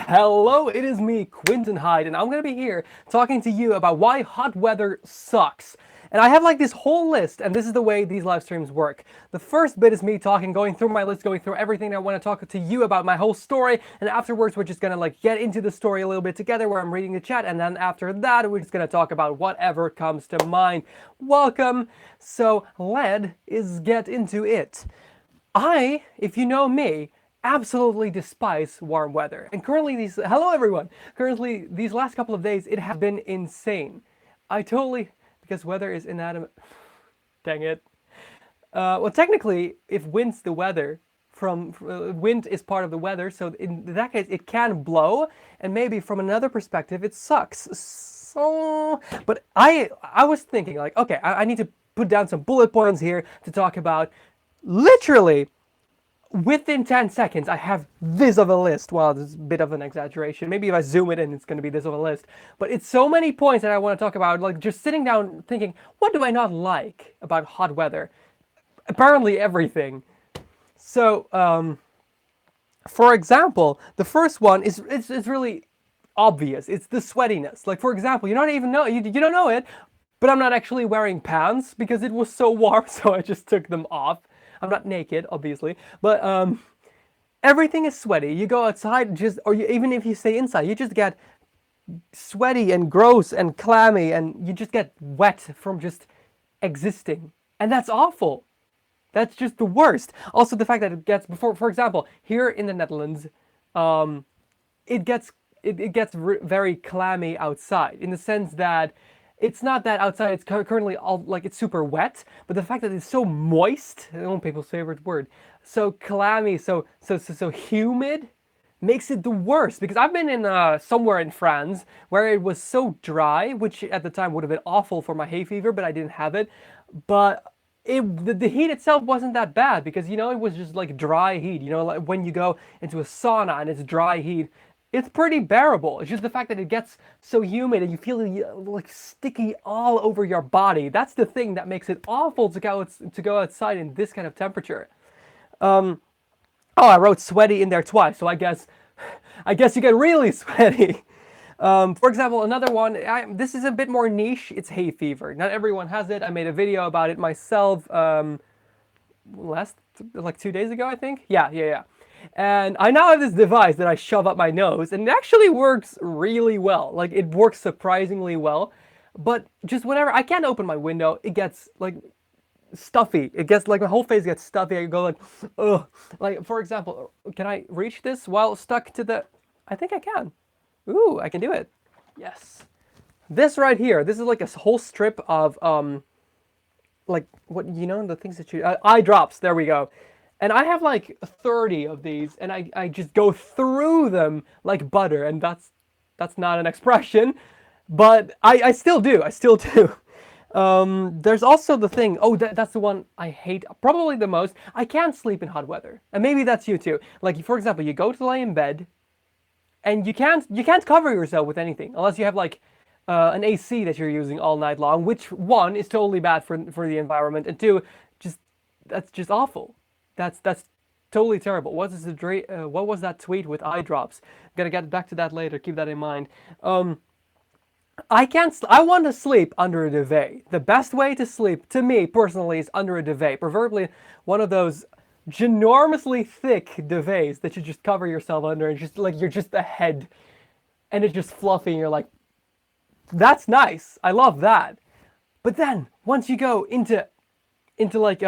Hello, it is me, Quinten Hyde, and I'm gonna be here talking to you about why hot weather sucks. And I have like this whole list, and this is the way these live streams work. The first bit is me talking, going through my list, going through everything I want to talk to you about, my whole story, and afterwards we're just gonna like get into the story a little bit together where I'm reading the chat, and then after that we're just gonna talk about whatever comes to mind. Welcome! So let's get into it. If you know me, absolutely despise warm weather. And hello everyone! Currently, these last couple of days, it has been insane. Because weather is inanimate. Dang it. Well, technically, if wind's the weather, wind is part of the weather, so in that case, it can blow, and maybe from another perspective, it sucks. But I was thinking, like, okay, I need to put down some bullet points here to talk about literally within 10 seconds, I have this of a list. Well, this is a bit of an exaggeration. Maybe if I zoom it in, it's going to be this of a list. But it's so many points that I want to talk about, like just sitting down thinking, what do I not like about hot weather? Apparently everything. So, for example, the first one is it's really obvious. It's the sweatiness. Like, for example, you don't know it, but I'm not actually wearing pants because it was so warm, so I just took them off. I'm not naked, obviously, but everything is sweaty. You go outside, even if you stay inside, you just get sweaty and gross and clammy, and you just get wet from just existing, and that's awful. That's just the worst. Also, the fact that it gets for example, here in the Netherlands, it gets very clammy outside in the sense that it's not that outside it's currently all like it's super wet, but the fact that it's so moist, people's favorite word, so clammy, so humid, makes it the worst. Because I've been in somewhere in France where it was so dry, which at the time would have been awful for my hay fever, but I didn't have it. But the heat itself wasn't that bad because it was just like dry heat. Like when you go into a sauna and it's dry heat, it's pretty bearable. It's just the fact that it gets so humid and you feel like sticky all over your body. That's the thing that makes it awful to go outside in this kind of temperature. Oh, I wrote sweaty in there twice, so I guess you get really sweaty. For example, another one, this is a bit more niche, it's hay fever. Not everyone has it. I made a video about it myself like 2 days ago, I think. Yeah. And I now have this device that I shove up my nose, and it actually works really well. Like, it works surprisingly well. But just whenever I can't open my window, it gets like stuffy. It gets like my whole face gets stuffy. I go like, ugh. Like, for example, can I reach this while stuck to the? I think I can. Ooh, I can do it. Yes. This right here. This is like a whole strip of like what the things that eye drops. There we go. And I have like 30 of these, and I just go through them like butter, and that's not an expression, but I still do. There's also the thing, that's the one I hate probably the most. I can't sleep in hot weather, and maybe that's you too. Like, for example, you go to lay in bed, and you can't cover yourself with anything, unless you have like an AC that you're using all night long, which one is totally bad for the environment, and two, that's just awful. That's totally terrible. What was that tweet with eye drops? I'm gonna get back to that later. Keep that in mind. I want to sleep under a duvet. The best way to sleep, to me personally, is under a duvet. Preferably one of those ginormously thick duvets that you just cover yourself under, and just like you're just a head, and it's just fluffy, and you're like, that's nice. I love that. But then once you go into like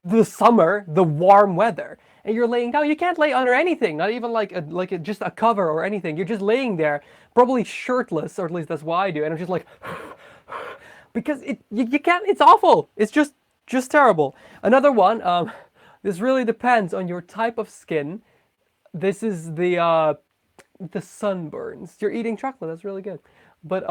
the summer, the warm weather, and you're laying down, you can't lay under anything, not even just a cover or anything. You're just laying there, probably shirtless, or at least that's what I do, and I'm just like, because you can't. It's awful. It's just terrible. Another one. This really depends on your type of skin. This is the sunburns. You're eating chocolate. That's really good, but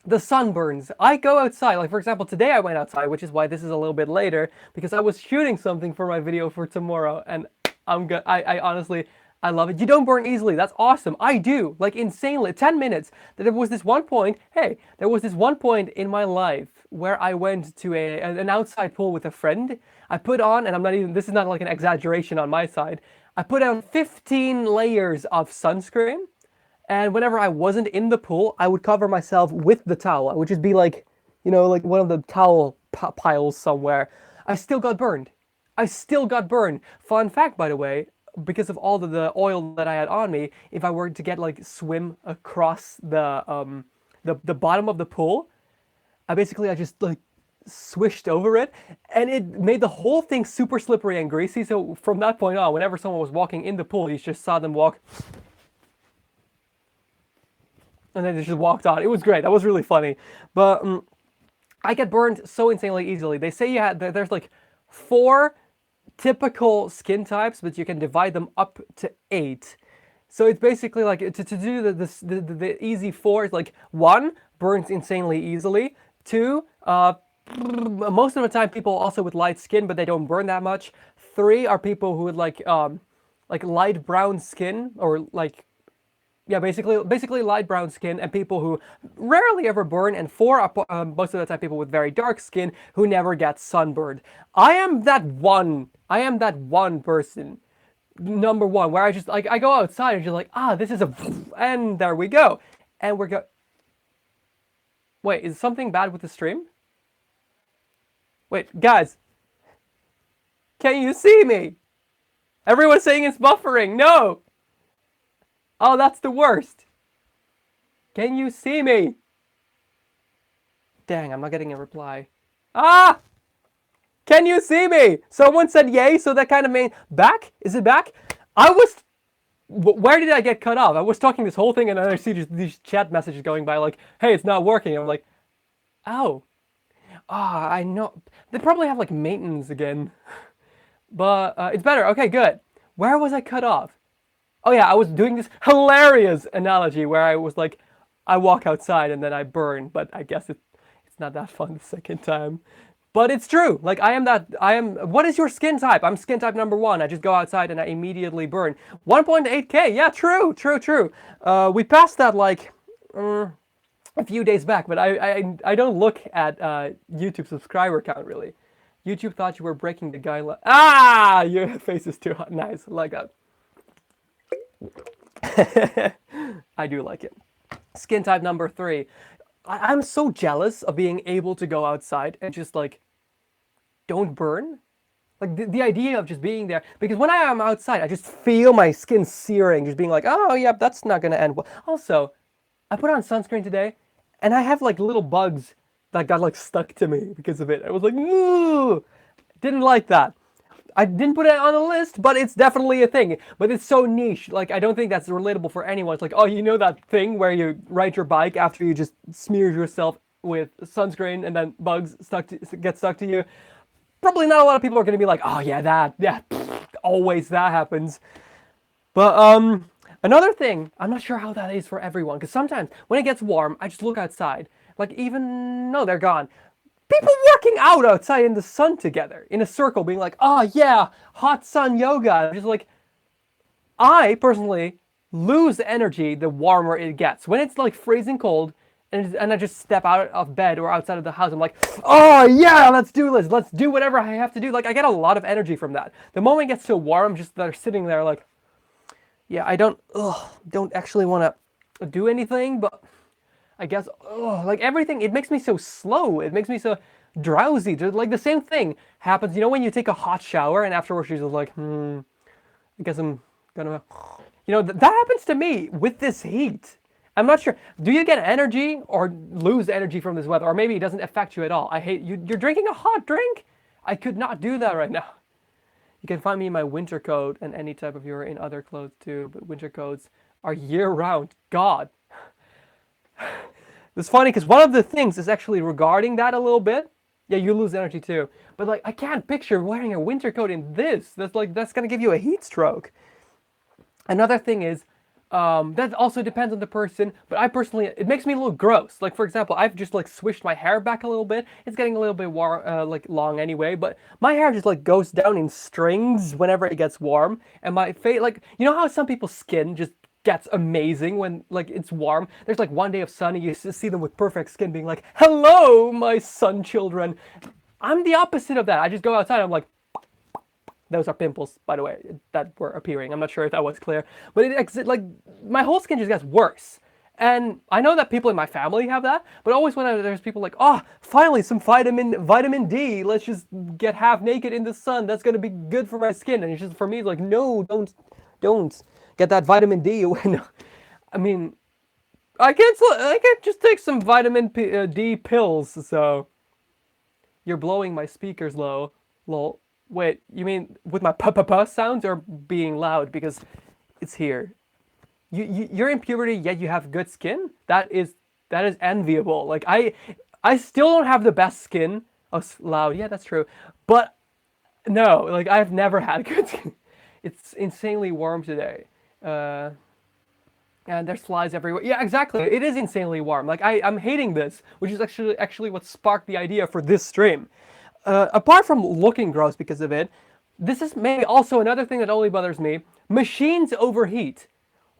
the sunburns. I go outside, like for example, today I went outside, which is why this is a little bit later, because I was shooting something for my video for tomorrow, and I honestly, I love it. You don't burn easily. That's awesome. I do, like insanely. 10 minutes. There was this one point in my life where I went to an outside pool with a friend. I put on, and this is not like an exaggeration on my side, I put on 15 layers of sunscreen, and whenever I wasn't in the pool, I would cover myself with the towel. I would just be like, like one of the towel piles somewhere. I still got burned. I still got burned. Fun fact, by the way, because of all the oil that I had on me, if I were to get like swim across the bottom of the pool, I just like swished over it, and it made the whole thing super slippery and greasy. So from that point on, whenever someone was walking in the pool, you just saw them walk, and then they just walked on. It was great. That was really funny. But I get burned so insanely easily. They say there's like 4 typical skin types, but you can divide them up to 8. So it's basically like to do the easy 4 is like 1, burns insanely easily. 2, most of the time people also with light skin, but they don't burn that much. 3 are people who would like light brown skin, or like, yeah, basically light brown skin, and people who rarely ever burn. And 4 are most of the time people with very dark skin who never get sunburned. I am that one person, number 1, where I go outside and just like, this is and there we go, and Wait, is something bad with the stream? Wait, guys, can you see me? Everyone's saying it's buffering. No. Oh, that's the worst. Can you see me? Dang, I'm not getting a reply. Can you see me? Someone said yay, so that kind of means back? Is it back? Where did I get cut off? I was talking this whole thing, and then I see just these chat messages going by like, hey, it's not working. I'm like, oh. I know. They probably have like maintenance again. But it's better. Okay, good. Where was I cut off? Oh yeah, I was doing this hilarious analogy where I was like, I walk outside and then I burn, but I guess it's not that fun the second time. But it's true. Like what is your skin type? I'm skin type number 1. I just go outside and I immediately burn. 1.8K. Yeah, true. We passed that like a few days back, but I don't look at YouTube subscriber count really. YouTube thought you were breaking the guideline. Your face is too hot. Nice, I like that. I do like it. Skin type number 3. I'm so jealous of being able to go outside and just like don't burn. Like the idea of just being there, because when I am outside, I just feel my skin searing, just being like, oh yeah, that's not gonna end well. Also, I put on sunscreen today, and I have like little bugs that got like stuck to me because of it. I was like, ooh, didn't like that. I didn't put it on the list, but it's definitely a thing. But it's so niche. Like, I don't think that's relatable for anyone. It's like, oh, you know that thing where you ride your bike after you just smear yourself with sunscreen and then bugs get stuck to you? Probably not a lot of people are going to be like, oh, yeah, always that happens. But another thing, I'm not sure how that is for everyone. Because sometimes when it gets warm, I just look outside. Like, no, they're gone. People working out outside in the sun together, in a circle, being like, oh yeah, hot sun yoga. I'm just like, I personally lose energy the warmer it gets. When it's like freezing cold, and I just step out of bed or outside of the house, I'm like, oh yeah, let's do this. Let's do whatever I have to do. Like, I get a lot of energy from that. The moment it gets so warm, they're sitting there like, yeah, I don't actually want to do anything, but I guess, like everything, it makes me so slow. It makes me so drowsy. Like the same thing happens, when you take a hot shower and afterwards you're just like, I guess I'm gonna, that happens to me with this heat. I'm not sure. Do you get energy or lose energy from this weather? Or maybe it doesn't affect you at all. I hate you. You're drinking a hot drink? I could not do that right now. You can find me in my winter coat and any type of your in other clothes too, but winter coats are year round. God. It's funny because one of the things is actually regarding that a little bit. Yeah, you lose energy too. But like, I can't picture wearing a winter coat in this. That's gonna give you a heat stroke. Another thing is, that also depends on the person, but I personally, it makes me look gross. Like, for example, I've just like swished my hair back a little bit. It's getting a little bit like long anyway, but my hair just like goes down in strings whenever it gets warm. And my face, like, you know how some people's skin just gets amazing when like it's warm? There's like one day of sun and you see them with perfect skin being like, hello, my sun children. I'm the opposite of that. I just go outside, I'm like, Those are pimples, by the way, that were appearing. I'm not sure if that was clear, but like my whole skin just gets worse. And I know that people in my family have that, but always when there's people like, oh, finally some vitamin D. Let's just get half naked in the sun. That's gonna be good for my skin. And it's just for me, it's like, no, don't get that vitamin D away. No. I mean, I can't just take some vitamin D pills. So you're blowing my speakers low, lol. Wait, you mean with my pa sounds or being loud because it's here? You're in puberty, yet you have good skin. That is enviable. Like I still don't have the best skin. Oh, loud. Yeah, that's true. But no, like I've never had good skin. It's insanely warm today. And there's flies everywhere. Yeah, exactly. It is insanely warm. Like I'm hating this, which is actually what sparked the idea for this stream. Apart from looking gross because of it, this is maybe also another thing that only bothers me. Machines overheat.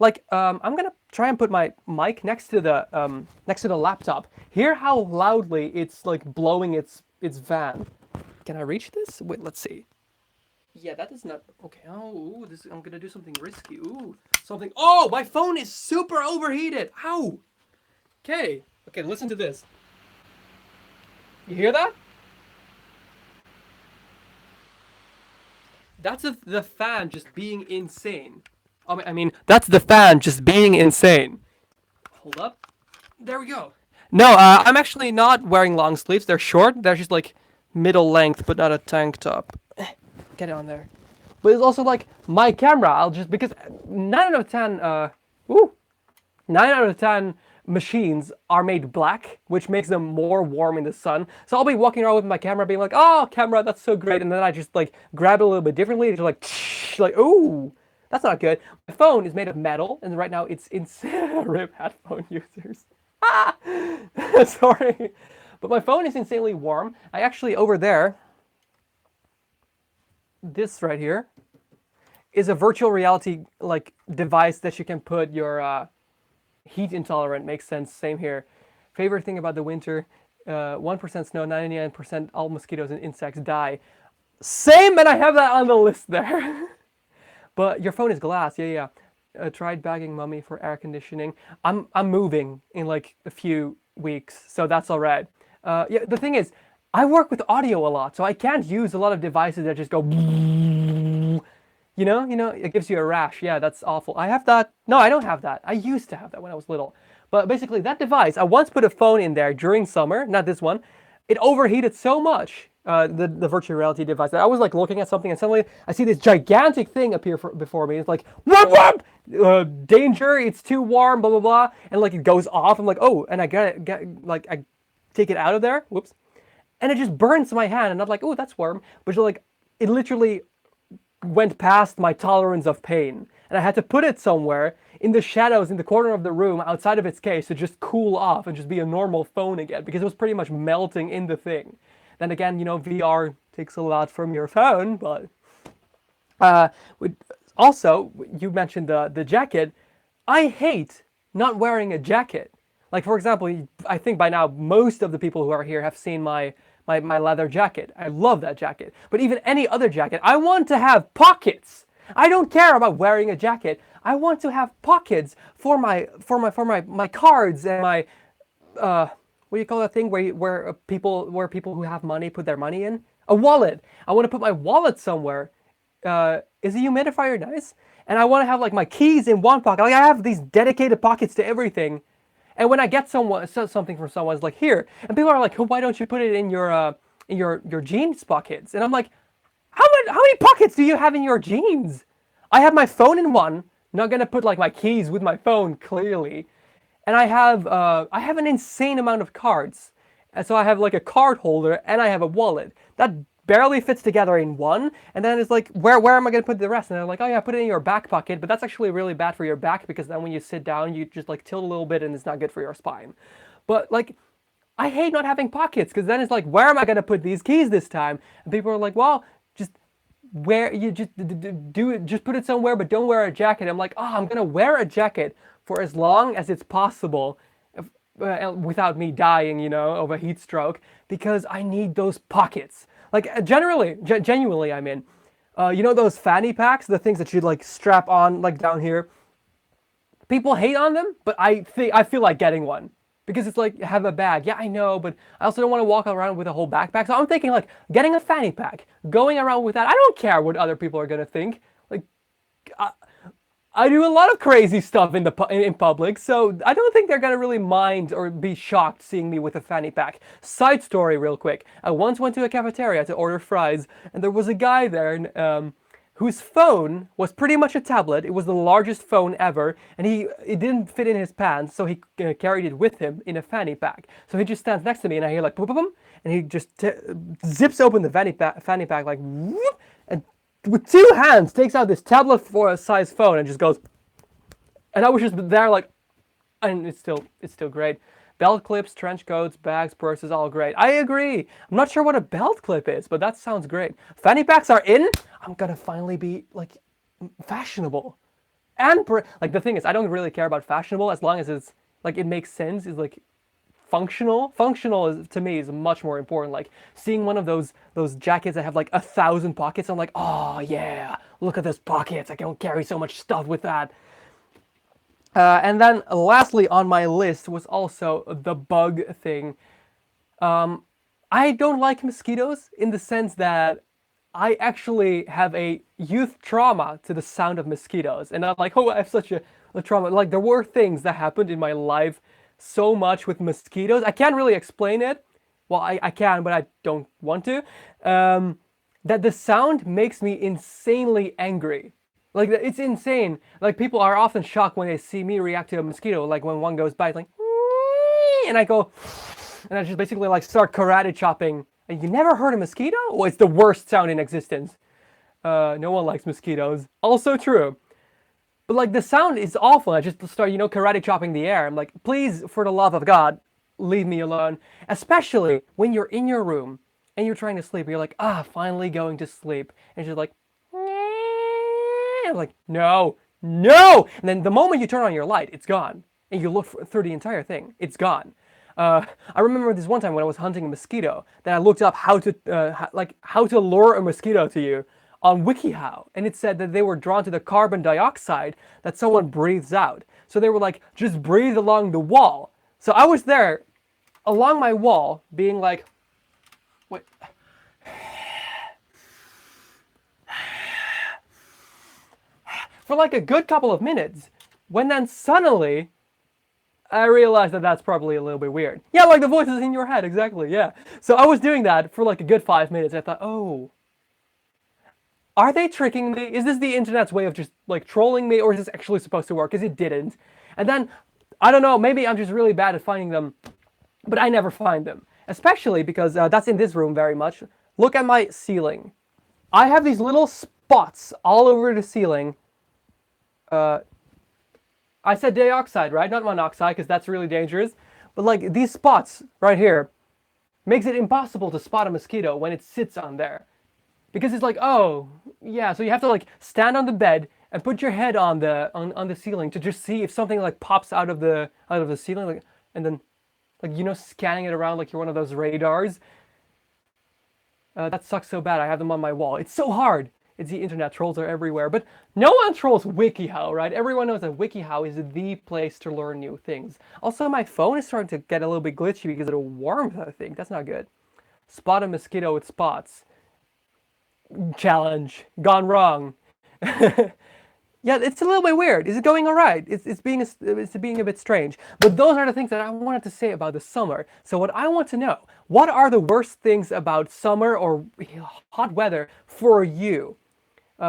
Like I'm gonna try and put my mic next to the laptop. Hear how loudly it's like blowing its fan. Can I reach this? Wait, let's see. Yeah, that is not okay. Oh, ooh, I'm gonna do something risky. Ooh, something. Oh, my phone is super overheated. Ow. Okay, listen to this. You hear that? That's the fan just being insane. I mean, that's the fan just being insane. Hold up. There we go. No, I'm actually not wearing long sleeves. They're short. They're just like middle length, but not a tank top. Get it on there. But it's also like my camera. I'll just because 9 out of 10. 9 out of 10 machines are made black, which makes them more warm in the sun. So I'll be walking around with my camera being like, oh, camera, that's so great. And then I just like grab it a little bit differently. It's like, ooh, that's not good. My phone is made of metal. And right now it's RIP headphone users. Sorry. But my phone is insanely warm. I actually, over there, this right here is a virtual reality like device that you can put your heat intolerant. Makes sense. Same here. Favorite thing about the winter: 1% snow, 99% all mosquitoes and insects die. Same, and I have that on the list there. But your phone is glass. Yeah. Tried bagging mummy for air conditioning. I'm moving in like a few weeks, so that's all right. Yeah, the thing is, I work with audio a lot, so I can't use a lot of devices that just go. You know, it gives you a rash. Yeah, that's awful. I have that. No, I don't have that. I used to have that when I was little. But basically, that device, I once put a phone in there during summer, not this one. It overheated so much, the virtual reality device, that I was like looking at something and suddenly I see this gigantic thing appear before me. It's like, whoop, danger, it's too warm, blah, blah, blah. And like it goes off. I'm like, oh, and I I take it out of there. Whoops. And it just burns my hand. And I'm like, oh, that's warm. But like, it literally went past my tolerance of pain. And I had to put it somewhere in the shadows in the corner of the room outside of its case to just cool off and just be a normal phone again, because it was pretty much melting in the thing. Then again, VR takes a lot from your phone, but also, you mentioned the jacket. I hate not wearing a jacket. Like, for example, I think by now most of the people who are here have seen my leather jacket. I love that jacket. But even any other jacket, I want to have pockets. I don't care about wearing a jacket. I want to have pockets for my cards and my what do you call that thing where people who have money put their money in? A wallet. I want to put my wallet somewhere. Is a humidifier nice? And I want to have like my keys in one pocket. Like I have these dedicated pockets to everything. And when I get something from someone, it's like here, and people are like, why don't you put it in your jeans pockets? And I'm like, how many pockets do you have in your jeans? I have my phone in one. Not gonna put like my keys with my phone clearly, and I have an insane amount of cards, and so I have like a card holder and I have a wallet that barely fits together in one. And then it's like, where am I gonna put the rest? And they're like, oh yeah, put it in your back pocket, but that's actually really bad for your back because then when you sit down, you just like tilt a little bit and it's not good for your spine. But like, I hate not having pockets because then it's like, where am I gonna put these keys this time? And people are like, well, just just put it somewhere, but don't wear a jacket. I'm like, oh, I'm gonna wear a jacket for as long as it's possible without me dying, of a heat stroke, because I need those pockets. Like genuinely, I mean, You know those fanny packs, the things that you like strap on like down here. People hate on them, but I feel like getting one because it's like have a bag. Yeah, I know, but I also don't want to walk around with a whole backpack. So I'm thinking like getting a fanny pack, going around with that. I don't care what other people are gonna think. Like I do a lot of crazy stuff in public, so I don't think they're gonna really mind or be shocked seeing me with a fanny pack. Side story, real quick. I once went to a cafeteria to order fries, and there was a guy there whose phone was pretty much a tablet. It was the largest phone ever, and it didn't fit in his pants, so he carried it with him in a fanny pack. So he just stands next to me, and I hear like boom, boom, boom, and he just zips open the fanny pack like whoop, and with two hands takes out this tablet for a size phone and just goes, and I was just there like, and it's still great. Belt clips, trench coats, bags, purses, all great. I agree. I'm not sure what a belt clip is, but that sounds great. Fanny packs are in. I'm gonna finally be like fashionable, and like the thing is, I don't really care about fashionable as long as it's like it makes sense. Is like functional. Functional is to me is much more important. Like seeing one of those jackets that have like 1,000 pockets. I'm like, oh yeah, look at those pockets. I can carry so much stuff with that. And then lastly on my list was also the bug thing. I don't like mosquitoes in the sense that I actually have a youth trauma to the sound of mosquitoes. And I'm like, oh, I have such a trauma. Like there were things that happened in my life so much with mosquitoes. I can't really explain it. Well, I can, but I don't want to. That the sound makes me insanely angry. Like it's insane. Like people are often shocked when they see me react to a mosquito. Like when one goes by, it's like, and I go, and I just basically like start karate chopping. And you never heard a mosquito? Well, it's the worst sound in existence. No one likes mosquitoes. Also true. But like the sound is awful. I just start, karate chopping the air. I'm like, please, for the love of God, leave me alone. Especially when you're in your room and you're trying to sleep. You're like, finally going to sleep. And she's like, I'm like, no. And then the moment you turn on your light, it's gone. And you look through the entire thing, it's gone. I remember this one time when I was hunting a mosquito, that I looked up how to lure a mosquito to you on WikiHow, and it said that they were drawn to the carbon dioxide that someone breathes out. So they were like, just breathe along the wall. So I was there along my wall being like, wait. For like a good couple of minutes, when then suddenly I realized that that's probably a little bit weird. Yeah, like the voices in your head, exactly, yeah. So I was doing that for like a good 5 minutes, and I thought, oh, are they tricking me? Is this the internet's way of just like trolling me, or is this actually supposed to work? Because it didn't. And then, I don't know, maybe I'm just really bad at finding them, but I never find them. Especially because that's in this room very much. Look at my ceiling. I have these little spots all over the ceiling. I said dioxide, right? Not monoxide, because that's really dangerous. But like these spots right here makes it impossible to spot a mosquito when it sits on there. Because it's like, oh, yeah, so you have to like stand on the bed and put your head on the ceiling to just see if something like pops out of the ceiling, like, and then like scanning it around like you're one of those radars. That sucks so bad. I have them on my wall. It's so hard. It's the internet. Trolls are everywhere. But no one trolls WikiHow, right? Everyone knows that WikiHow is the place to learn new things. Also, my phone is starting to get a little bit glitchy because of the warmth, I think. That's not good. Spot a mosquito with spots. Challenge. Gone wrong. Yeah, it's a little bit weird. Is it going all right? It's being a bit strange. But those are the things that I wanted to say about the summer. So what I want to know, what are the worst things about summer or hot weather for you?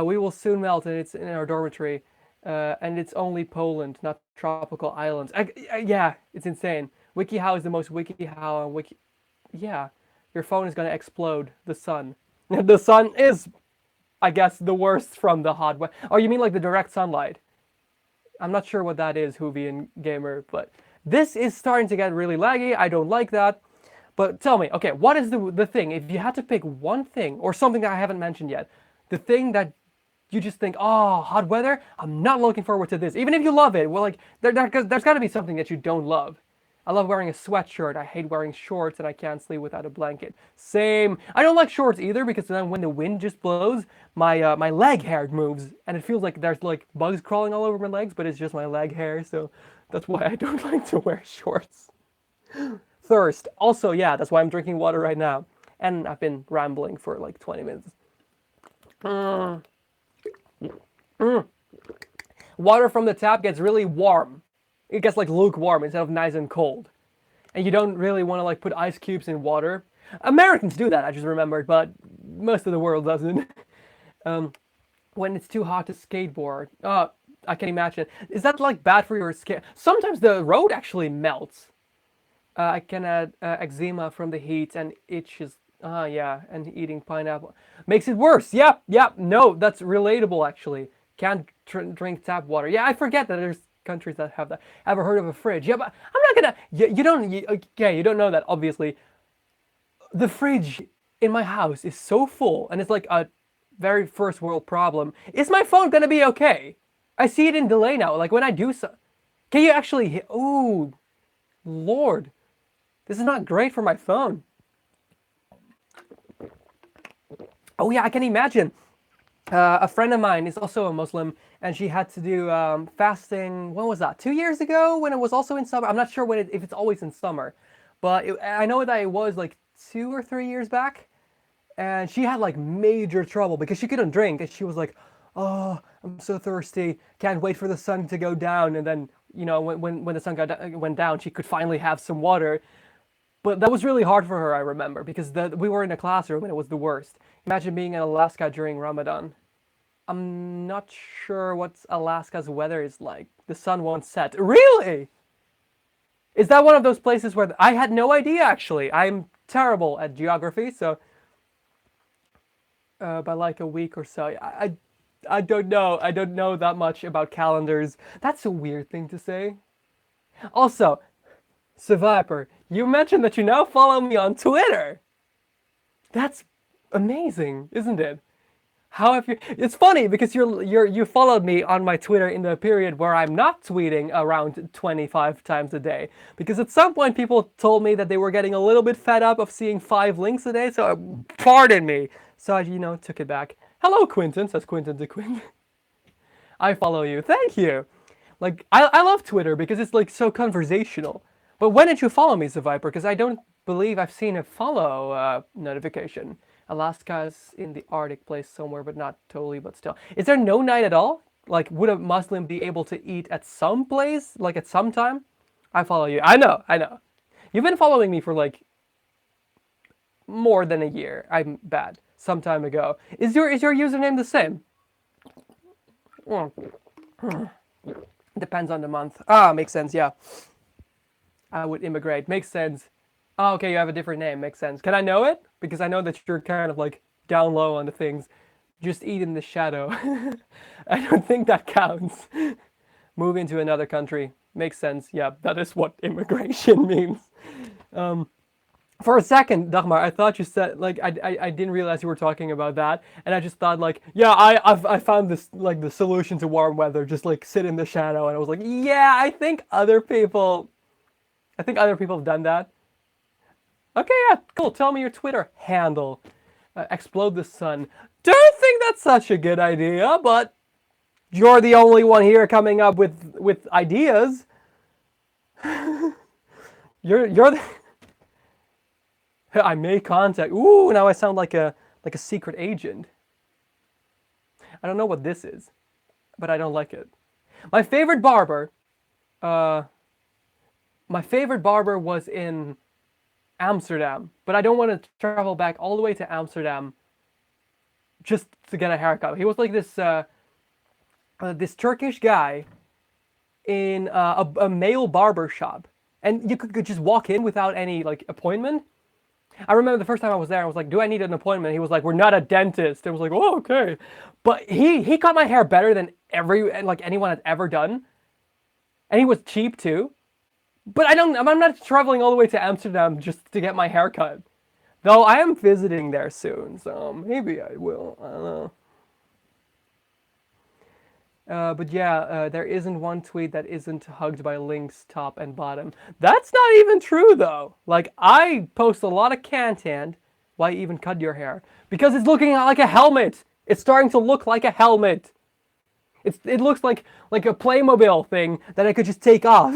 We will soon melt, and it's in our dormitory, and it's only Poland, not tropical islands. Yeah, it's insane. WikiHow is the most WikiHow on Yeah, your phone is gonna explode. The sun. The sun is, I guess, the worst from the hot weather. Oh, you mean like the direct sunlight? I'm not sure what that is, Hoovian Gamer, but this is starting to get really laggy. I don't like that. But tell me, okay, what is the thing? If you had to pick one thing, or something that I haven't mentioned yet, the thing that you just think, oh, hot weather, I'm not looking forward to this. Even if you love it, well, like, there's got to be something that you don't love. I love wearing a sweatshirt. I hate wearing shorts, and I can't sleep without a blanket. Same. I don't like shorts either because then when the wind just blows, my leg hair moves, and it feels like there's like bugs crawling all over my legs, but it's just my leg hair, so that's why I don't like to wear shorts. Thirst. Also, yeah, that's why I'm drinking water right now, and I've been rambling for like 20 minutes. Mm. Mm. Water from the tap gets really warm. It gets like lukewarm instead of nice and cold. And you don't really want to like put ice cubes in water. Americans do that, I just remembered, but most of the world doesn't. When it's too hot to skateboard. I can imagine. Is that like bad for your skin? Sometimes the road actually melts. I can add eczema from the heat and itches. Yeah, and eating pineapple makes it worse. Yep, yep. No, that's relatable actually. Can't drink tap water. Yeah, I forget that there's countries that have that. Ever heard of a fridge? Yeah, but I'm not gonna. You don't. You don't know that obviously. The fridge in my house is so full, and it's like a very first world problem. Is my phone gonna be okay? I see it in delay now. Like when I do so. Can you actually hit? Oh, Lord, this is not great for my phone. Oh yeah, I can imagine. A friend of mine is also a Muslim, and she had to do fasting. When was that? 2 years ago, when it was also in summer. I'm not sure if it's always in summer, but I know that it was like 2 or 3 years back, and she had like major trouble because she couldn't drink, and she was like, "Oh, I'm so thirsty. Can't wait for the sun to go down." And then when the sun went down, she could finally have some water. But that was really hard for her, I remember, because we were in a classroom and it was the worst. Imagine being in Alaska during Ramadan. I'm not sure what Alaska's weather is like. The sun won't set. Really? Is that one of those places where I had no idea, actually? I'm terrible at geography, so by like a week or so. I don't know. I don't know that much about calendars. That's a weird thing to say. Also, Survivor, you mentioned that you now follow me on Twitter. That's amazing, isn't it? How have you? It's funny because you followed me on my Twitter in the period where I'm not tweeting around 25 times a day. Because at some point people told me that they were getting a little bit fed up of seeing 5 links a day. So pardon me. So I took it back. Hello, Quinten, says Quinten to Quinten. I follow you. Thank you. Like I love Twitter because it's like so conversational. But when did you follow me, Survivor? Because I don't believe I've seen a follow notification. Alaska's in the Arctic place somewhere, but not totally, but still. Is there no night at all? Like, would a Muslim be able to eat at some place, like at some time? I follow you. I know. You've been following me for like more than a year. I'm bad. Some time ago. Is your username the same? Depends on the month. Makes sense, yeah. I would immigrate. Makes sense. Oh, okay, you have a different name. Makes sense. Can I know it? Because I know that you're kind of like down low on the things. Just eat in the shadow. I don't think that counts. Move into another country. Makes sense. Yeah, that is what immigration means. For a second, Dagmar, I thought you said, like, I didn't realize you were talking about that. And I just thought, like, yeah, I found this, like, the solution to warm weather. Just, like, sit in the shadow. And I was like, yeah, I think other people have done that. Okay, yeah, cool. Tell me your Twitter handle. Explode the sun. Don't think that's such a good idea, but you're the only one here coming up with ideas. you're the... I may contact. Ooh, now I sound like a secret agent. I don't know what this is, but I don't like it. My favorite barber was in Amsterdam, but I don't want to travel back all the way to Amsterdam just to get a haircut. He was like this Turkish guy in a male barber shop, and you could just walk in without any like appointment. I remember the first time I was there, I was like, "Do I need an appointment?" He was like, "We're not a dentist." I was like, "Oh, okay," but he cut my hair better than anyone had ever done, and he was cheap too. But I'm not traveling all the way to Amsterdam just to get my hair cut. Though I am visiting there soon, so maybe I will. I don't know. But yeah, there isn't one tweet that isn't hugged by links top and bottom. That's not even true though. Like I post a lot of Quinten. Why even cut your hair? Because it's looking like a helmet. It's starting to look like a helmet. It looks like a Playmobil thing that I could just take off.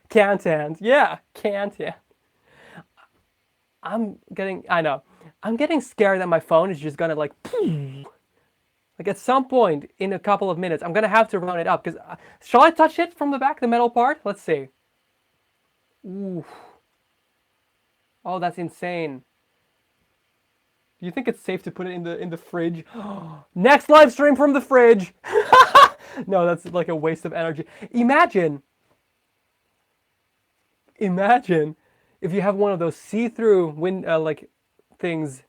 Quinten. Yeah, Quinten. I know. I'm getting scared that my phone is just gonna like at some point in a couple of minutes, I'm gonna have to run it up because shall I touch it from the back, the metal part? Let's see. Ooh. Oh, that's insane. Do you think it's safe to put it in the fridge? Next live stream from the fridge. No, that's like a waste of energy. Imagine if you have one of those see-through like things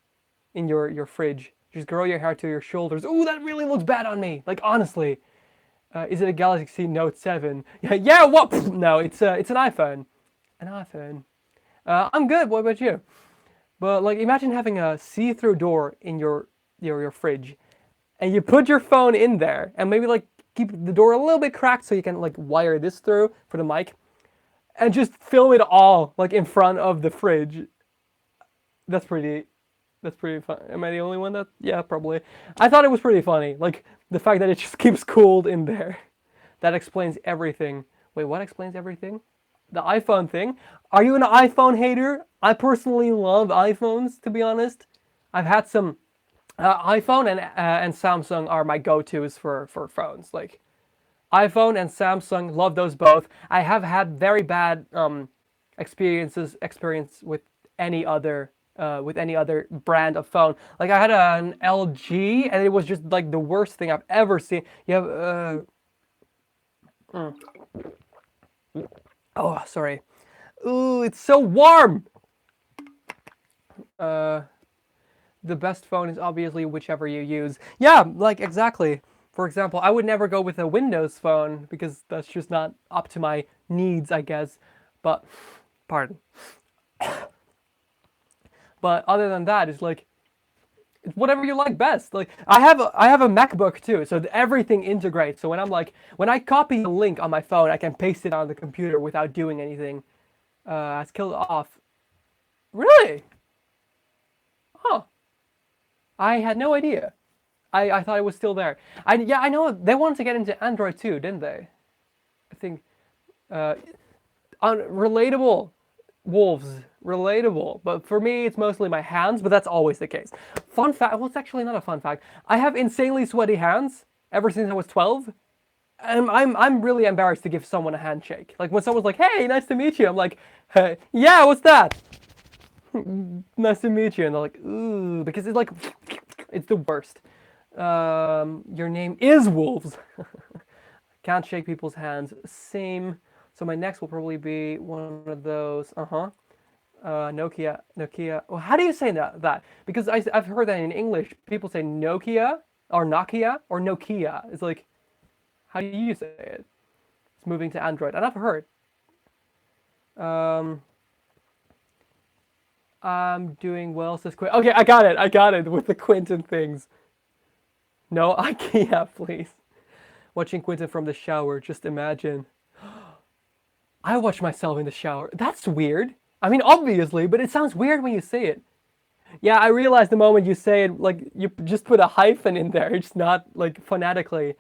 in your fridge. Just grow your hair to your shoulders. Ooh, that really looks bad on me. Like honestly, is it a Galaxy Note 7? Yeah. What? No, it's an iPhone. An iPhone. I'm good. What about you? But like, imagine having a see-through door in your fridge, and you put your phone in there, and maybe like keep the door a little bit cracked so you can like wire this through for the mic, and just film it all like in front of the fridge. That's pretty fun. Am I the only one that? Yeah, probably. I thought it was pretty funny. Like the fact that it just keeps cooled in there. That explains everything. Wait, what explains everything? The iPhone thing. Are you an iPhone hater? I personally love iPhones, to be honest. I've had some iPhone and Samsung are my go-tos for phones. Like iPhone and Samsung, love those both. I have had very bad experience with any other brand of phone. Like I had an LG, and it was just like the worst thing I've ever seen. You have oh, sorry. Ooh, it's so warm. The best phone is obviously whichever you use. Yeah, like exactly. For example, I would never go with a Windows phone because that's just not up to my needs, I guess. But, pardon. But other than that, it's like it's whatever you like best. Like I have a MacBook too, so everything integrates. So when I copy a link on my phone, I can paste it on the computer without doing anything. It's killed off. Really? Huh. I had no idea. I thought it was still there. I know they wanted to get into Android too, didn't they? I think relatable wolves, relatable. But for me, it's mostly my hands. But that's always the case. Fun fact. Well, it's actually not a fun fact. I have insanely sweaty hands ever since I was 12. And I'm really embarrassed to give someone a handshake. Like when someone's like, "Hey, nice to meet you," I'm like, hey, "Yeah, what's that?" Nice to meet you, and they're like, "Ooh," because it's like, it's the worst. Your name is Wolves. Can't shake people's hands. Same. So my next will probably be one of those. Nokia. Well, how do you say that? Because I've heard that in English, people say Nokia or Nokia or Nokia. It's like, how do you say it? It's moving to Android, and I've heard. I'm doing well, says Quint. Okay, I got it with the Quinten things. No, IKEA, please. Watching Quinten from the shower, just imagine. I watch myself in the shower. That's weird. I mean, obviously, but it sounds weird when you say it. Yeah, I realized the moment you say it, like, you just put a hyphen in there. It's not, like, phonetically.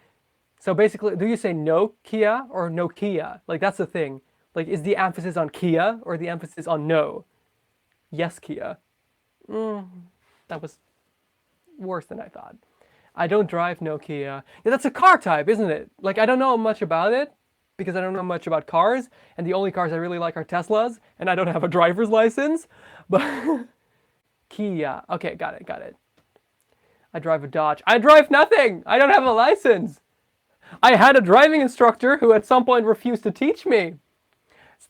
So basically, do you say Nokia or Nokia? Like, that's the thing. Like, is the emphasis on Kia or the emphasis on no? Yes, Kia. That was worse than I thought. I don't drive Nokia. Yeah, that's a car type, isn't it? Like, I don't know much about it because I don't know much about cars, and the only cars I really like are Teslas, and I don't have a driver's license. But Kia. Okay, got it. I drive a Dodge. I drive nothing! I don't have a license! I had a driving instructor who at some point refused to teach me.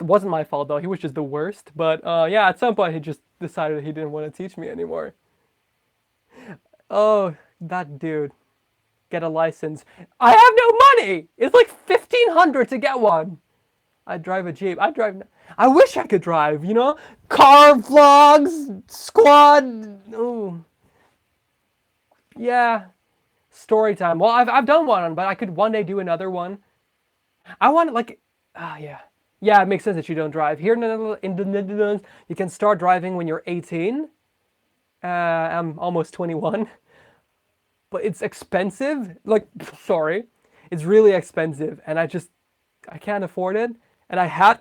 It wasn't my fault though, he was just the worst. But yeah, at some point he just decided he didn't want to teach me anymore. Oh, that dude. Get a license. I have no money! It's like $1,500 to get one. I drive a Jeep. I wish I could drive, you know? Car vlogs, squad. Ooh. Yeah. Story time. Well, I've done one, but I could one day do another one. I want like, yeah. Yeah, it makes sense that you don't drive. Here in the Netherlands, you can start driving when you're 18. I'm almost 21. But it's expensive. Like, sorry. It's really expensive. And I can't afford it. And I had,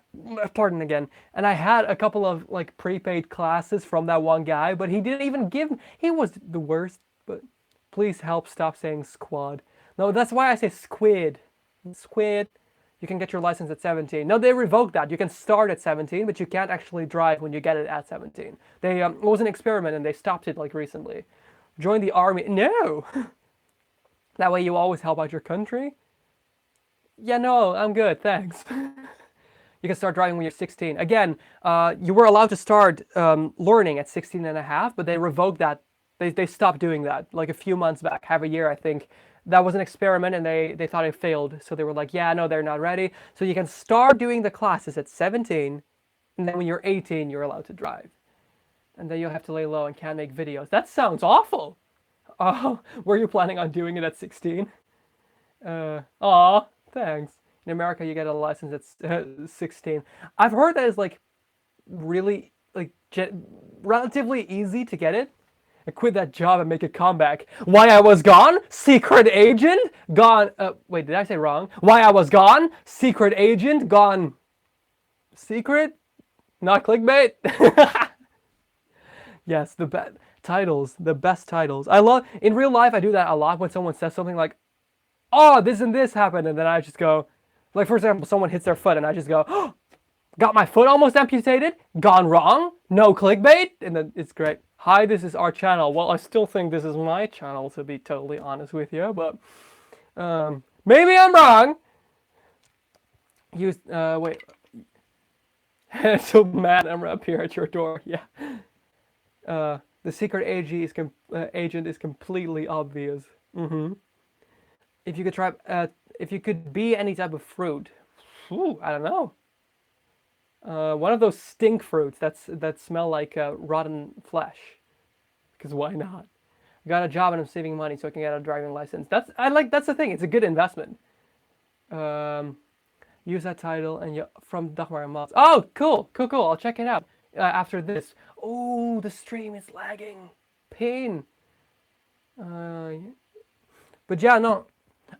pardon again, and I had a couple of like prepaid classes from that one guy, but he didn't even give, he was the worst. But please help stop saying squad. No, that's why I say squid. Squid. You can get your license at 17. No, they revoked that. You can start at 17, but you can't actually drive when you get it at 17. It was an experiment and they stopped it like recently. Join the army. No! That way you always help out your country. Yeah, no, I'm good, thanks. You can start driving when you're 16. Again, you were allowed to start learning at 16 and a half, but they revoked that. They stopped doing that like a few months back, half a year, I think. That was an experiment and they thought it failed. So they were like, yeah, no, they're not ready. So you can start doing the classes at 17, and then when you're 18, you're allowed to drive. And then you'll have to lay low and can't make videos. That sounds awful. Oh, were you planning on doing it at 16? Aw, thanks. In America, you get a license at 16. I've heard that it's like really like relatively easy to get it. I quit that job and make a comeback. Why I was gone? Secret agent? Gone. Wait, did I say wrong? Why I was gone? Secret agent? Gone. Secret? Not clickbait? Yes, the best titles. The best titles. I love, in real life, I do that a lot when someone says something like, oh, this and this happened. And then I just go, like, for example, someone hits their foot and I just go, oh, got my foot almost amputated? Gone wrong? No clickbait? And then it's great. Hi, this is our channel. Well, I still think this is my channel, to be totally honest with you, but maybe I'm wrong. Wait. So mad I'm up here at your door. Yeah. The secret agent is completely obvious. If you could try, if you could be any type of fruit, I don't know. One of those stink fruits that smell like rotten flesh. Because why not? I got a job and I'm saving money so I can get a driving license. That's the thing. It's a good investment. Use that title and you from Dagmar and Mods. Oh, cool. I'll check it out after this. Oh, the stream is lagging. Pain. But yeah, no.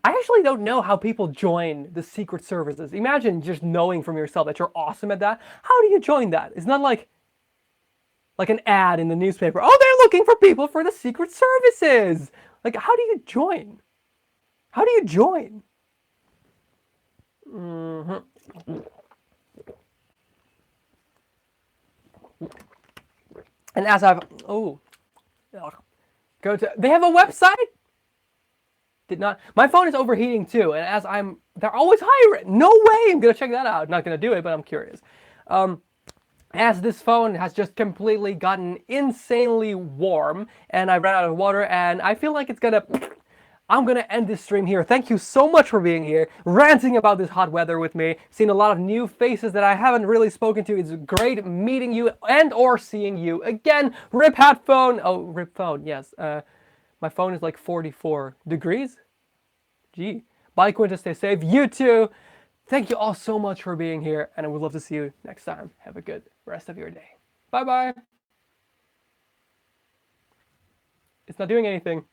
I actually don't know how people join the secret services. Imagine just knowing from yourself that you're awesome at that. How do you join that? It's not like an ad in the newspaper. Oh, they're looking for people for the secret services. Like, how do you join? How do you join? And as I've they have a website? Did not. My phone is overheating too, and they're always hiring. No way, I'm gonna check that out. Not gonna do it, but I'm curious. As this phone has just completely gotten insanely warm, and I ran out of water, and I feel like I'm gonna end this stream here. Thank you so much for being here, ranting about this hot weather with me, seeing a lot of new faces that I haven't really spoken to. It's great meeting you and or seeing you again. Rip hat phone. Oh, rip phone. Yes. My phone is like 44 degrees. Gee. Bye, Quinten. Stay safe. You too. Thank you all so much for being here, and I would love to see you next time. Have a good rest of your day. Bye-bye. It's not doing anything.